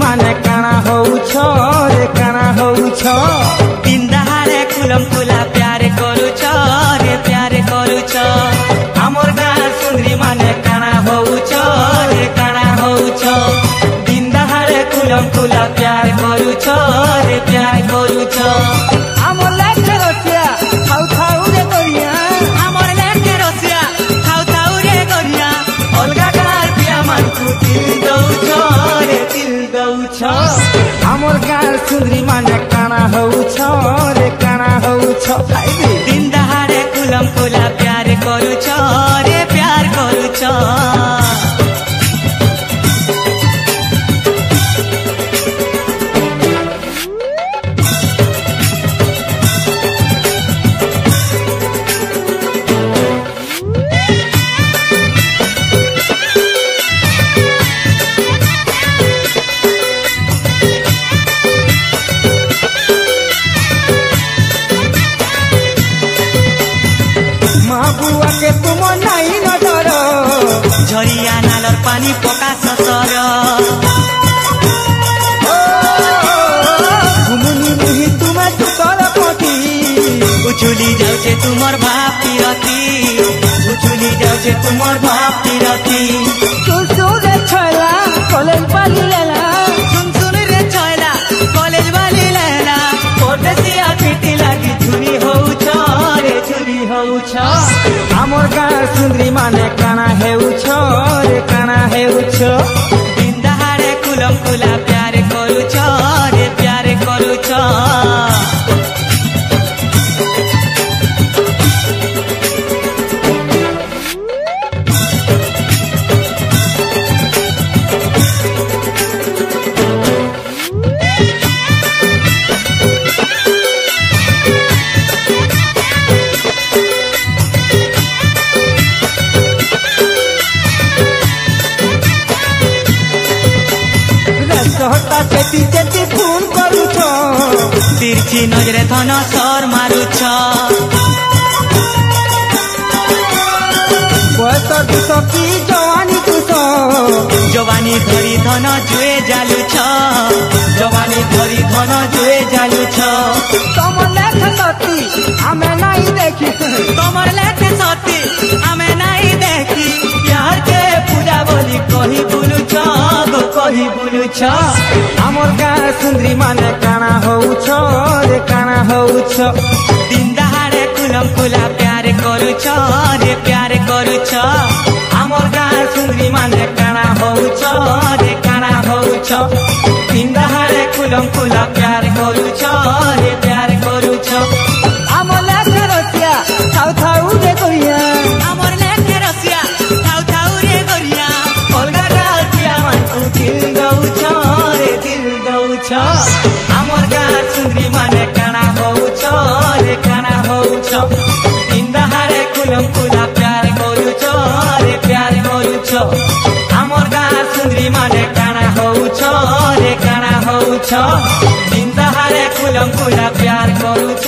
माने काना होउछ रे काना होउछ दिन दहाड़े कुलम कुला प्यार करूछ रे प्यार करूछ हमर गाँ सुंदरी माने काना होउछ रे काना होउछ दिन दहाड़े कुलम कुला प्यार करूछ रे प्यार करूछ हमर लागे रसिया खाउ खाउ रे गरिया हमर लागे रसिया खाउ खाउ रे गरिया अलगा गार पिया मान कुटिल दउछ रे तिल दउछ हमर गाँ सुंदरी माने काना होउछ रे काना होउछ दिन दहाड़े कुलम कुला प्यार करूछ रे प्यार करूछ बुआ के तुम नहीं न डर झरिया नालर पानी पका ससर घुमुनी मुही तुम्हें तुतर पति उछुली जाउछे तुमर भाप पिरती उछुली जाउछे तुमर भाप पिरती सुन रे छैला कॉलेज वाली लेला सुन रे छैला कॉलेज वाली लेला परदेसिया पिटी लागी छुरी होउछ रे छुरी होउछ हमर गाँ सुंदरी माने काना हेउछ रे काना हेउछ दिन दहाड़े कुलम कुला प्यार करूछ रे प्यार करूछ हटा चेती चेती खून करूछ तिरछी नजरे थन सर मारुछ बयस दुस की जवानी दुस जवानी धरी धन जुए जालुछ जवानी धरी धन जुए जालुछ तमर लेख सती हमें नहीं देखी तमर लेख सती हमें नहीं देखी प्यार के पूजा बोली कही बुलुछ कही बुलुछ हमर गाँ सुंदरी माने काना होउछ रे काना होउछ दिन दहाड़े कुलम कुला प्यार करूछ रे प्यार करूछ हमर गाँ सुंदरी माने काना होउछ रे काना होउछ दिन दहाड़े कुलम कुला प्यार करूछ रे प्यार करूछ हमर लागे रसिया खाउ खाउ रे गरिया हमर लागे रसिया खाउ खाउ रे गरिया अलगा गाल पिया मान कुटिल दउछ रे दिल दउछ हमर गाँ सुंदरी माने काना होउछ रे काना होउछ दिन दहाड़े कुलम कुला प्यार करूछ रे प्यार करूछ हमर गाँ सुंदरी माने काना होउछ रे काना होउछ दिन दहाड़े कुलम कुला प्यार करूछ